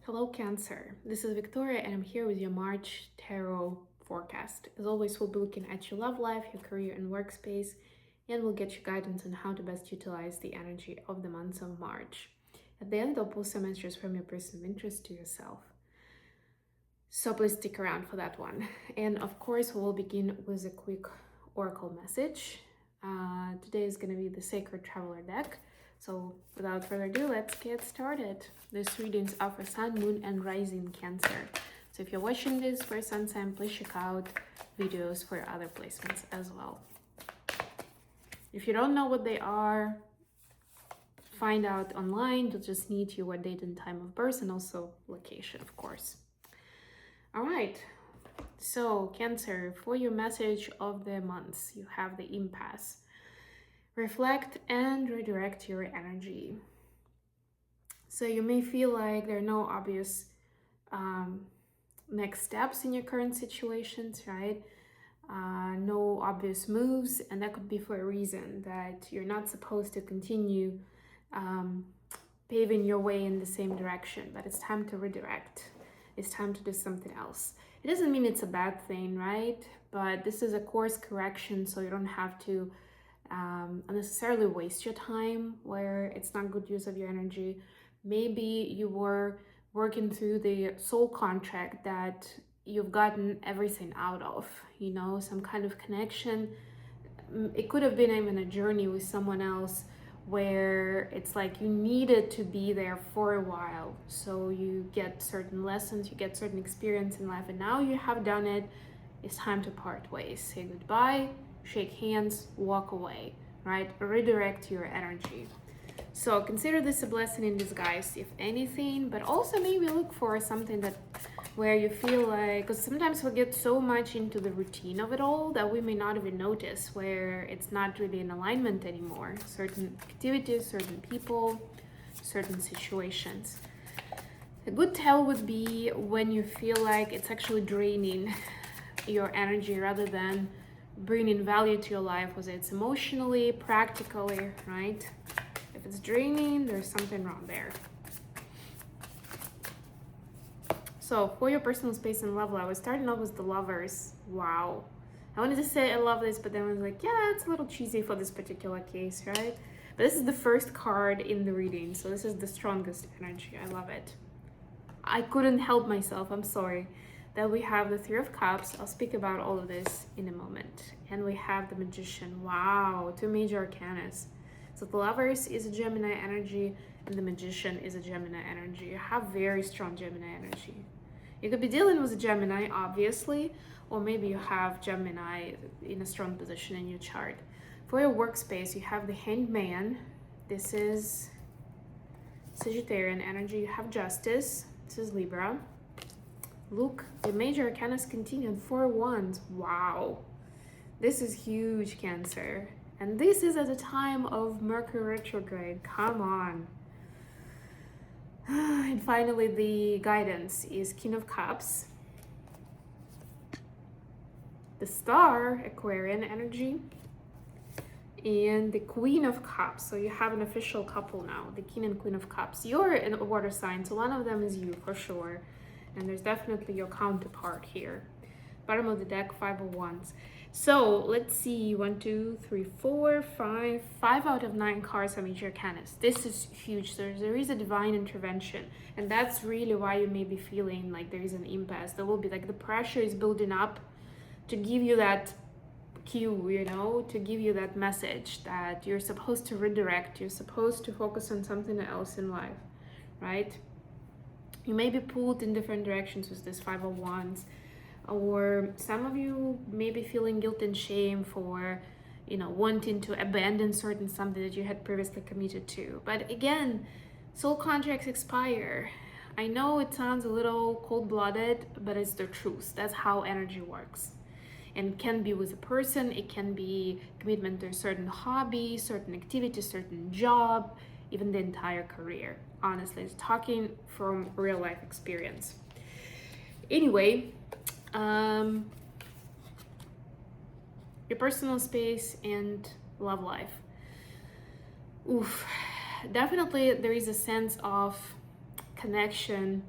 Hello, Cancer. This is Victoria, and I'm here with your March Tarot forecast. As always, we'll be looking at your love life, your career, and workspace, and we'll get you guidance on how to best utilize the energy of the month of March. At the end, I'll pull some messages from your person of interest to yourself. So please stick around for that one. And of course, we'll begin with a quick oracle message. Today is going to be the Sacred Traveler deck. So without further ado, let's get started. This readings are for Sun, Moon, and Rising Cancer. So if you're watching this for Sun sign, please check out videos for other placements as well. If you don't know what they are, find out online. You'll just need your date and time of birth and also location, of course. All right. So Cancer, for your message of the month, you have the impasse. Reflect and redirect your energy. So you may feel like there are no obvious next steps in your current situations, right? No obvious moves, and that could be for a reason that you're not supposed to continue paving your way in the same direction, but it's time to redirect. It's time to do something else. It doesn't mean it's a bad thing, right? But this is a course correction, so you don't have to unnecessarily waste your time where it's not good use of your energy. Maybe you were working through the soul contract that you've gotten everything out of, some kind of connection. It could have been even a journey with someone else where it's like you needed to be there for a while, so you get certain lessons, you get certain experience in life, and now you have done it. It's time to part ways. Say goodbye, shake hands, walk away, right? Redirect your energy. So consider this a blessing in disguise, if anything, but also maybe look for something that where you feel like, because sometimes we get so much into the routine of it all that we may not even notice where it's not really in alignment anymore. Certain activities, certain people, certain situations. A good tell would be when you feel like it's actually draining your energy rather than bringing value to your life, whether it's emotionally, practically, right? If it's draining, there's something wrong there. So for your personal space and love life, I was starting off with the Lovers. Wow. I wanted to say I love this, but then I was like, yeah, it's a little cheesy for this particular case, right? But this is the first card in the reading, so this is the strongest energy. I love it. I couldn't help myself, I'm sorry. Then we have the Three of Cups. I'll speak about all of this in a moment. And we have the Magician. Wow, two major arcanas. So the Lovers is a Gemini energy, and the Magician is a Gemini energy. You have very strong Gemini energy. You could be dealing with a Gemini, obviously, or maybe you have Gemini in a strong position in your chart. For your workspace, you have the Hanged Man. This is Sagittarian energy. You have Justice. This is Libra. Look, the major arcanas continued. 4 wands. Wow. This is huge, Cancer. And this is at the time of Mercury retrograde. Come on. And finally, the guidance is King of Cups. The Star, Aquarian energy. And the Queen of Cups. So you have an official couple now, the King and Queen of Cups. You're in a water sign, so one of them is you for sure. And there's definitely your counterpart here. Bottom of the deck, 5 of Wands. So let's see, 1, 2, 3, 4, 5. 5 out of 9 cards are major arcanas. This is huge. So there is a divine intervention. And that's really why you may be feeling like there is an impasse. There will be like the pressure is building up to give you that cue, to give you that message that you're supposed to redirect. You're supposed to focus on something else in life, right? You may be pulled in different directions with this 5 of Wands. Or some of you may be feeling guilt and shame for, wanting to abandon certain something that you had previously committed to. But again, soul contracts expire. I know it sounds a little cold-blooded, but it's the truth. That's how energy works. And it can be with a person, it can be commitment to a certain hobby, certain activity, certain job, even the entire career. Honestly, it's talking from real life experience. Anyway, your personal space and love life. Oof, definitely there is a sense of connection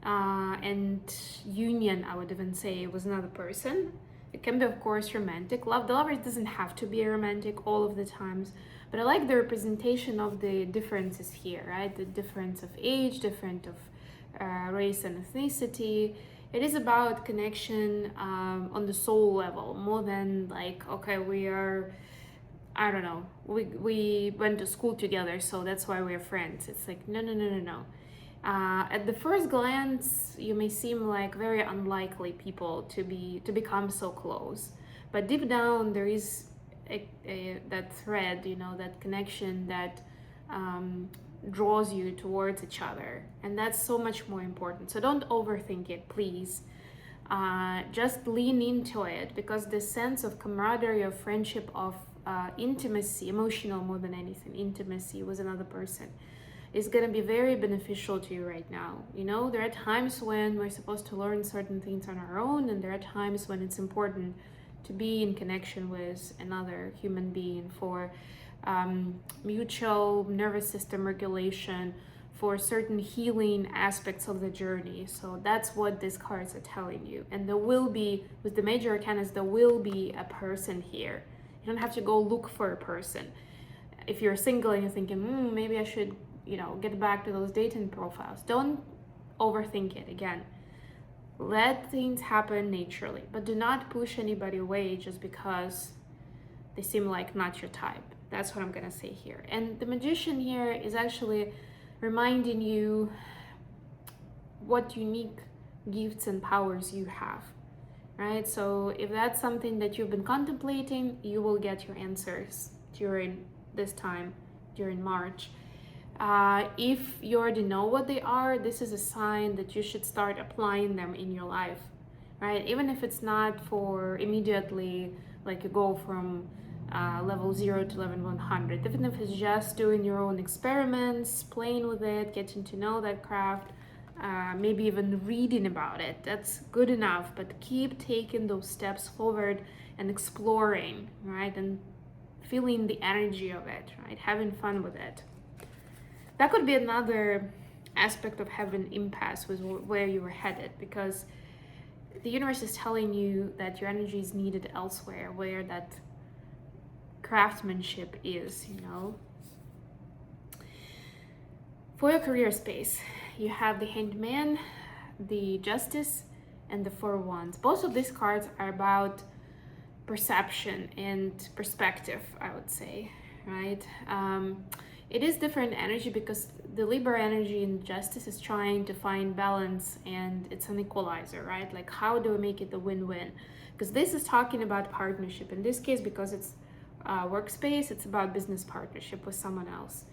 and union, I would even say, with another person. It can be, of course, romantic. Love, the lovers doesn't have to be romantic all of the times, but I like the representation of the differences here, right? The difference of age, different of race and ethnicity. It is about connection on the soul level, more than like, okay, we are, I don't know, we went to school together, so that's why we're friends. It's like, no, no, no, no, no. At the first glance, you may seem like very unlikely people to become so close, but deep down there is that thread, that connection that draws you towards each other, and that's so much more important. So don't overthink it, please. Just lean into it, because the sense of camaraderie, of friendship, of intimacy, emotional more than anything, intimacy with another person, is going to be very beneficial to you right now. There are times when we're supposed to learn certain things on our own, and there are times when it's important to be in connection with another human being for mutual nervous system regulation, for certain healing aspects of the journey. So that's what these cards are telling you. And there will be, with the major arcanas, there will be a person here. You don't have to go look for a person. If you're single and you're thinking, maybe I should get back to those dating profiles, don't overthink it. Again, let things happen naturally, but do not push anybody away just because they seem like not your type. That's what I'm gonna say here. And the Magician here is actually reminding you what unique gifts and powers you have, right? So if that's something that you've been contemplating, you will get your answers during this time, during March. If you already know what they are, this is a sign that you should start applying them in your life, right? Even if it's not for immediately, like you go from level 0 to level 100, even if it's just doing your own experiments, playing with it, getting to know that craft, maybe even reading about it, that's good enough. But keep taking those steps forward and exploring, right? And feeling the energy of it, right? Having fun with it. That could be another aspect of having impasse with where you were headed, because the universe is telling you that your energy is needed elsewhere, where that craftsmanship is, For your career space, you have the Hanged Man, the Justice, and the Four Wands. Both of these cards are about perception and perspective, I would say, right? It is different energy, because the Libra energy in Justice is trying to find balance, and it's an equalizer, right? Like, how do we make it a win-win? Because this is talking about partnership. In this case, because it's workspace, it's about business partnership with someone else.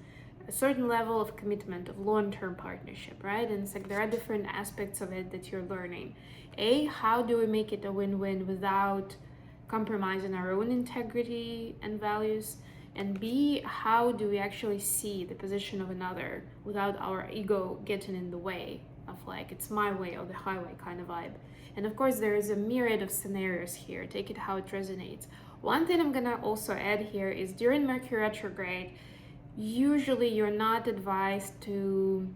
A certain level of commitment, of long-term partnership, right? And it's like there are different aspects of it that you're learning. How do we make it a win-win without compromising our own integrity and values? And B, how do we actually see the position of another without our ego getting in the way of like, it's my way or the highway kind of vibe. And of course, there is a myriad of scenarios here. Take it how it resonates. One thing I'm gonna also add here is during Mercury retrograde, usually you're not advised to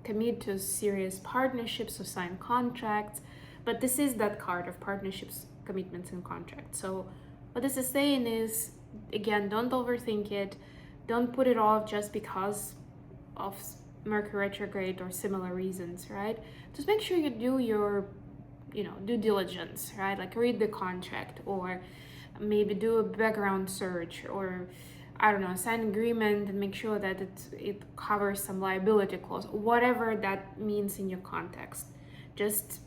commit to serious partnerships or sign contracts, but this is that card of partnerships, commitments, and contracts. So what this is saying is, again, don't overthink it. Don't put it off just because of Mercury retrograde or similar reasons, right? Just make sure you do your, due diligence, right? Like read the contract, or maybe do a background search, or I don't know, sign an agreement and make sure that it covers some liability clause, whatever that means in your context. Just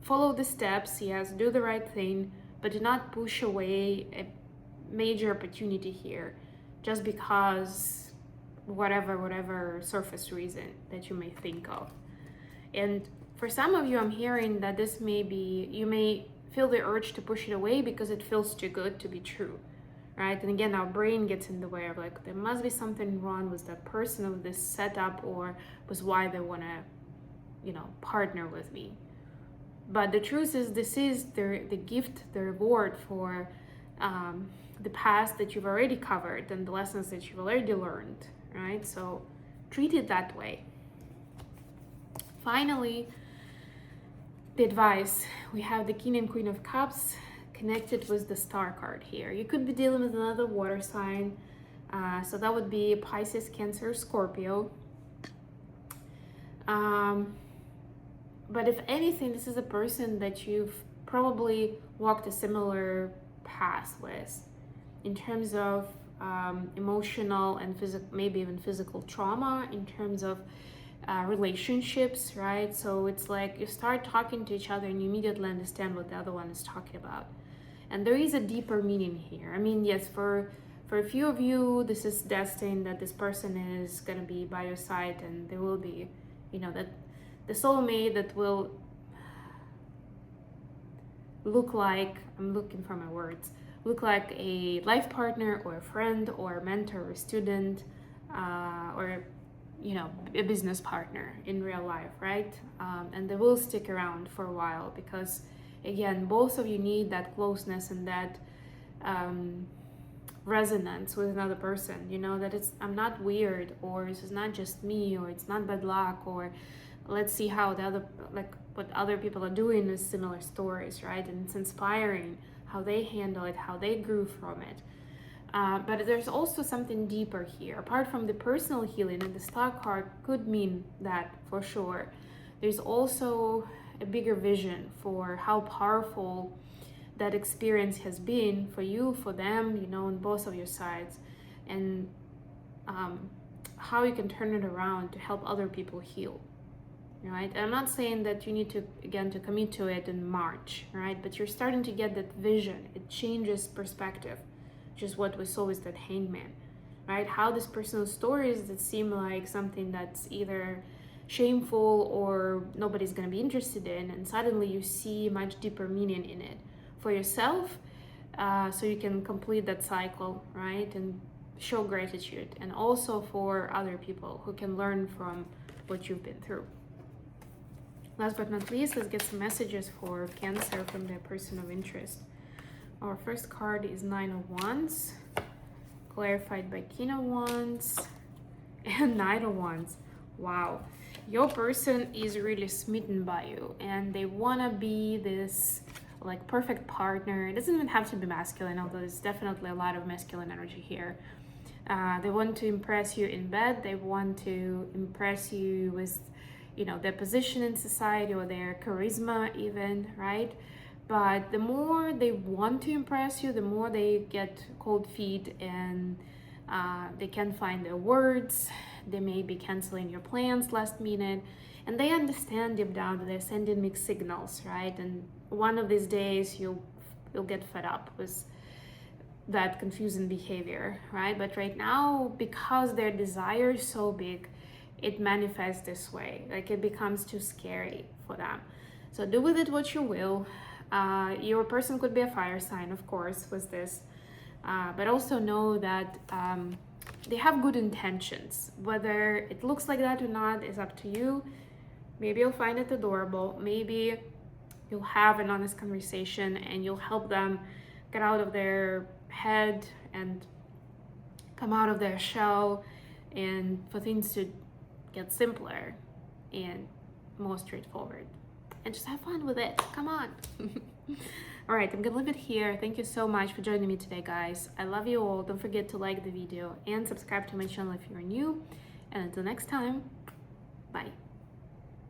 follow the steps, yes, do the right thing, but do not push away a major opportunity here just because whatever surface reason that you may think of. And for some of you, I'm hearing that this may be, you may feel the urge to push it away because it feels too good to be true, right? And again, our brain gets in the way of like, there must be something wrong with that person, of this setup, or with why they want to, partner with me. But the truth is, this is the gift, the reward for the past that you've already covered and the lessons that you've already learned, right? So treat it that way. finally, the advice. We have the King and Queen of Cups connected with the Star card here. You could be dealing with another water sign. So that would be Pisces, Cancer, Scorpio. But if anything, this is a person that you've probably walked a similar path with in terms of emotional and physical, maybe even physical trauma, in terms of relationships, right? So it's like you start talking to each other and you immediately understand what the other one is talking about. And there is a deeper meaning here. I mean, yes, for a few of you, this is destined that this person is going to be by your side, and there will be, that the soulmate that will look like, I'm looking for my words, look like a life partner or a friend or a mentor or a student, or a business partner in real life, right? And they will stick around for a while because, again, both of you need that closeness and that resonance with another person, that I'm not weird, or this is not just me, or it's not bad luck, or let's see how what other people are doing is similar stories, right? And it's inspiring how they handle it, how they grew from it. But there's also something deeper here. Apart from the personal healing, and the Star card could mean that for sure, there's also a bigger vision for how powerful that experience has been for you, for them, on both of your sides, and how you can turn it around to help other people heal, right? And I'm not saying that you need to commit to it in March, right? But you're starting to get that vision. It changes perspective, which is what we saw with that Hangman, right? How these personal stories that seem like something that's either shameful or nobody's going to be interested in, and suddenly you see much deeper meaning in it for yourself, so you can complete that cycle, right? And show gratitude, and also for other people who can learn from what you've been through. Last but not least, let's get some messages for Cancer from their person of interest. Our first card is Nine of Wands, clarified by King of Wands and Knight of Wands. Wow, your person is really smitten by you, and they want to be this perfect partner. It doesn't even have to be masculine, although there's definitely a lot of masculine energy here. They want to impress you in bed. They want to impress you with their position in society or their charisma even, right? But the more they want to impress you, the more they get cold feet, and they can't find their words. They may be canceling your plans last minute, and they understand deep down that they're sending mixed signals, right? And one of these days you'll get fed up with that confusing behavior, right? But right now, because their desire is so big, it manifests this way. It becomes too scary for them. So do with it what you will. Your person could be a fire sign, of course, with this, but also know that they have good intentions. Whether it looks like that or not is up to you. Maybe you'll find it adorable. Maybe you'll have an honest conversation and you'll help them get out of their head and come out of their shell, and for things to get simpler and more straightforward. And just have fun with it. Come on. All right, I'm gonna leave it here. Thank you so much for joining me today, guys. I love you all. Don't forget to like the video and subscribe to my channel if you're new. And until next time, bye.